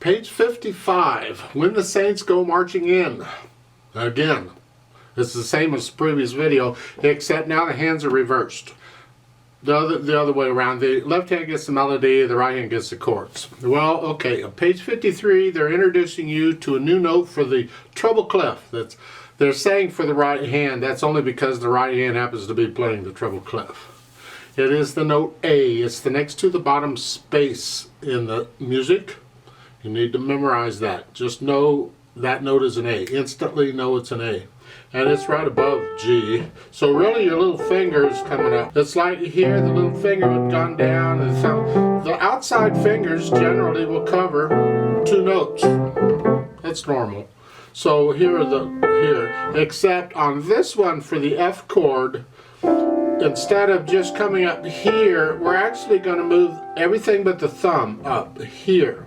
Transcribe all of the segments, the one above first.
Page 55, When the Saints Go Marching In. Again, it's the same as the previous video, except now the hands are reversed. The other way around. The left hand gets the melody, the right hand gets the chords. Well, okay, on page 53, they're introducing you to a new note for the treble clef. They're saying for the right hand, that's only because the right hand happens to be playing the treble clef. It is the note A. It's the next to the bottom space in the music. You need to memorize that. Just know that note is an A. Instantly know it's an A. And it's right above G. So really your little finger is coming up. It's like here the little finger had gone down. And so the outside fingers generally will cover two notes. That's normal. So here except on this one for the F chord, instead of just coming up here, we're actually going to move everything but the thumb up here.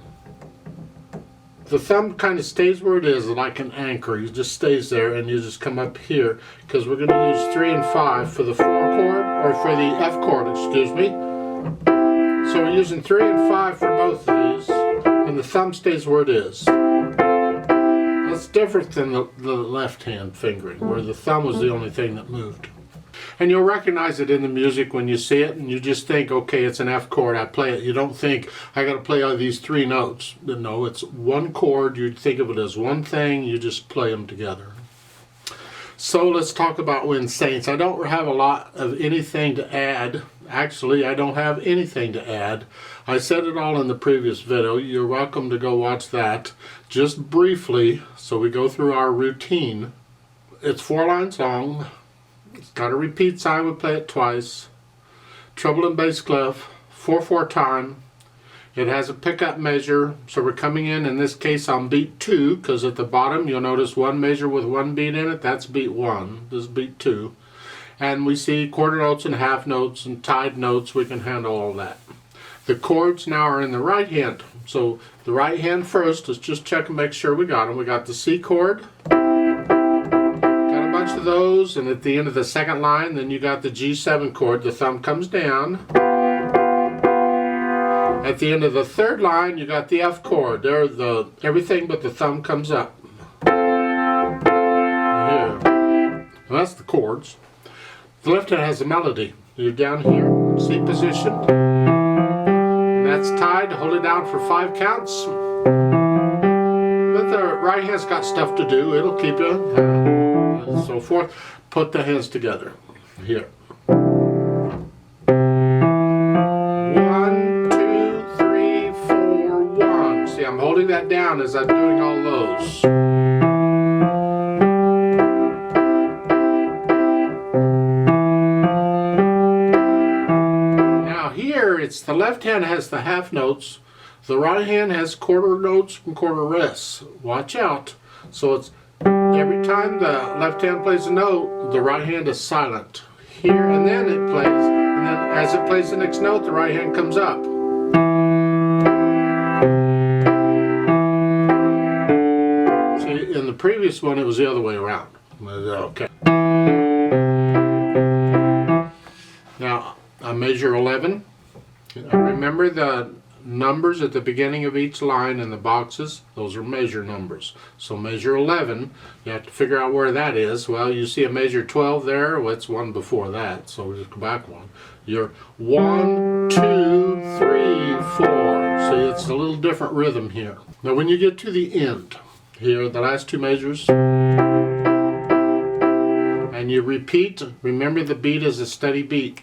The thumb kind of stays where it is, like an anchor. It just stays there, and you just come up here, because we're going to use 3 and 5 for the 4 chord, or for the F chord, excuse me. So we're using 3 and 5 for both of these, and the thumb stays where it is. That's different than the left hand fingering, where the thumb was the only thing that moved. And you'll recognize it in the music when you see it, and you just think, okay, it's an F chord, I play it. You don't think, I got to play all these 3 notes. No, it's one chord. You think of it as one thing, you just play them together. So let's talk about When Saints. I don't have a lot of anything to add. Actually, I don't have anything to add. I said it all in the previous video. You're welcome to go watch that. Just briefly, so we go through our routine. It's 4 lines long. It's got a repeat sign, we play it twice. Treble and bass clef, 4/4 time. It has a pickup measure, so we're coming in this case on beat 2, because at the bottom you'll notice one measure with one beat in it, that's beat 1, this is beat 2. And we see quarter notes and half notes and tied notes, we can handle all that. The chords now are in the right hand, so the right hand first, let's just check and make sure we got them. We got the C chord. Of those, and at the end of the second line then you got the G7 chord, the thumb comes down. At the end of the third line you got the F chord, there everything but the thumb comes up. Here. And that's the chords. The left hand has a melody. You're down here, C position. And that's tied, hold it down for 5 counts. But the right hand's got stuff to do, it'll keep you. And so forth. Put the hands together. Here. 1, 2, 3, 4, 1. See, I'm holding that down as I'm doing all those. Now here, it's the left hand has the half notes. The right hand has quarter notes and quarter rests. Watch out. So it's every time the left hand plays a note, the right hand is silent. Here, and then it plays, and then as it plays the next note, the right hand comes up. See, in the previous one, it was the other way around. Okay. Now, on measure 11, remember the numbers at the beginning of each line in the boxes, those are measure numbers. So measure 11, you have to figure out where that is. Well, you see a measure 12 there, well, it's one before that, so we'll just go back one. You're 1, 2, 3, 4. See, it's a little different rhythm here. Now when you get to the end, here, the last 2 measures, and you repeat, remember the beat is a steady beat.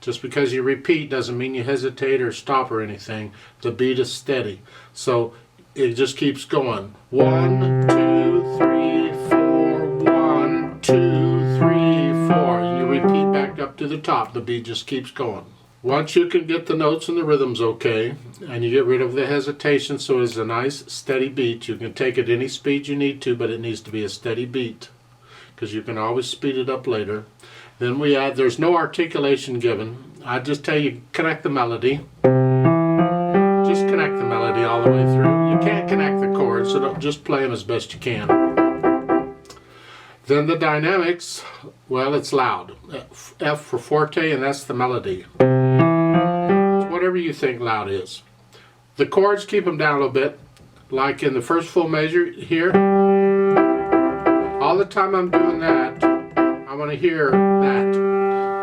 Just because you repeat doesn't mean you hesitate or stop or anything. The beat is steady. So it just keeps going. 1, 2, 3, 4, 1, 2, 3, 4. And you repeat back up to the top. The beat just keeps going. Once you can get the notes and the rhythms okay, and you get rid of the hesitation so it's a nice steady beat, you can take it any speed you need to, but it needs to be a steady beat, because you can always speed it up later. Then we add, there's no articulation given. I just tell you, connect the melody. Just connect the melody all the way through. You can't connect the chords, so don't, just play them as best you can. Then the dynamics, well, it's loud. F for forte, and that's the melody. It's whatever you think loud is. The chords, keep them down a little bit. like in the first full measure here, all the time I'm doing that, I want to hear that.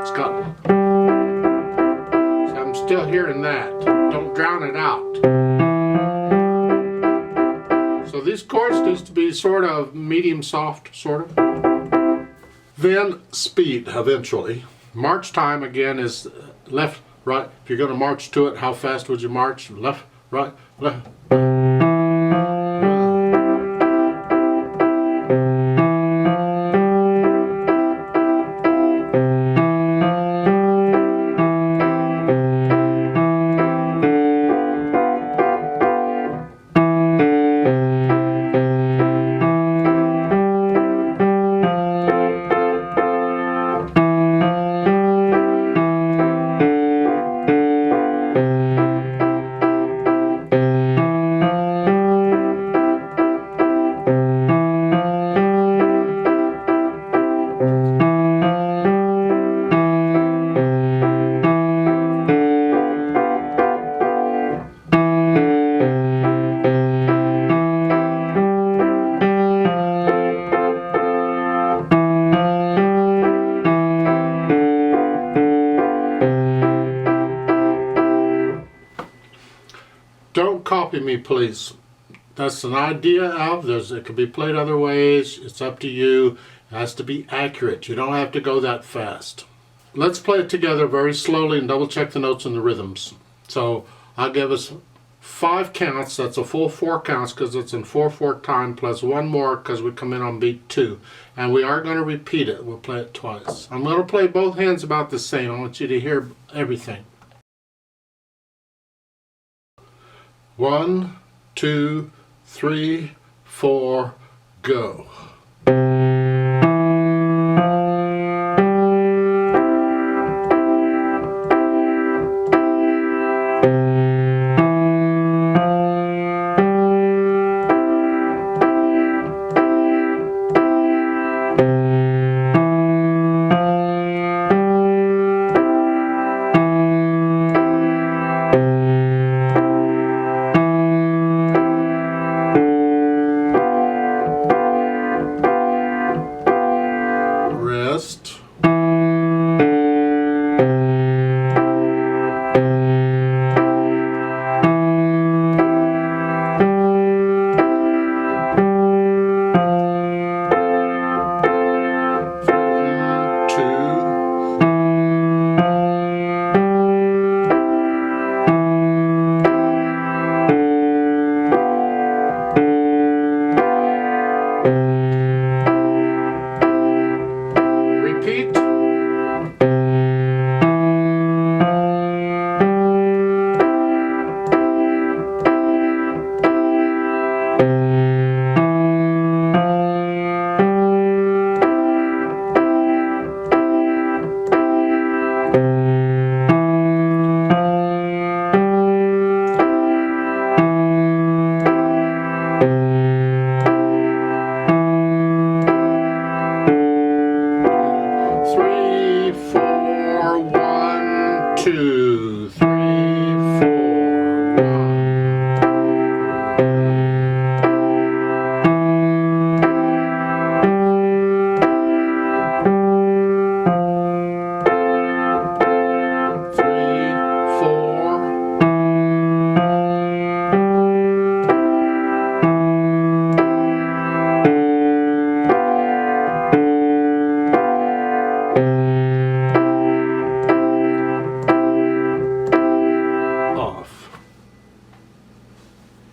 It's got, so I'm still hearing that. Don't drown it out. So these chords needs to be sort of medium soft, sort of. Then speed eventually. March time again is left, right. If you're going to march to it, how fast would you march? Left, right, left. Don't copy me, please. That's an idea of, it could be played other ways. It's up to you. It has to be accurate. You don't have to go that fast. Let's play it together very slowly and double check the notes and the rhythms. So I'll give us 5 counts. That's a full 4 counts because it's in 4/4 time, plus 1 more because we come in on beat 2. And we are going to repeat it. We'll play it twice. I'm going to play both hands about the same. I want you to hear everything. 1, 2, 3, 4, go.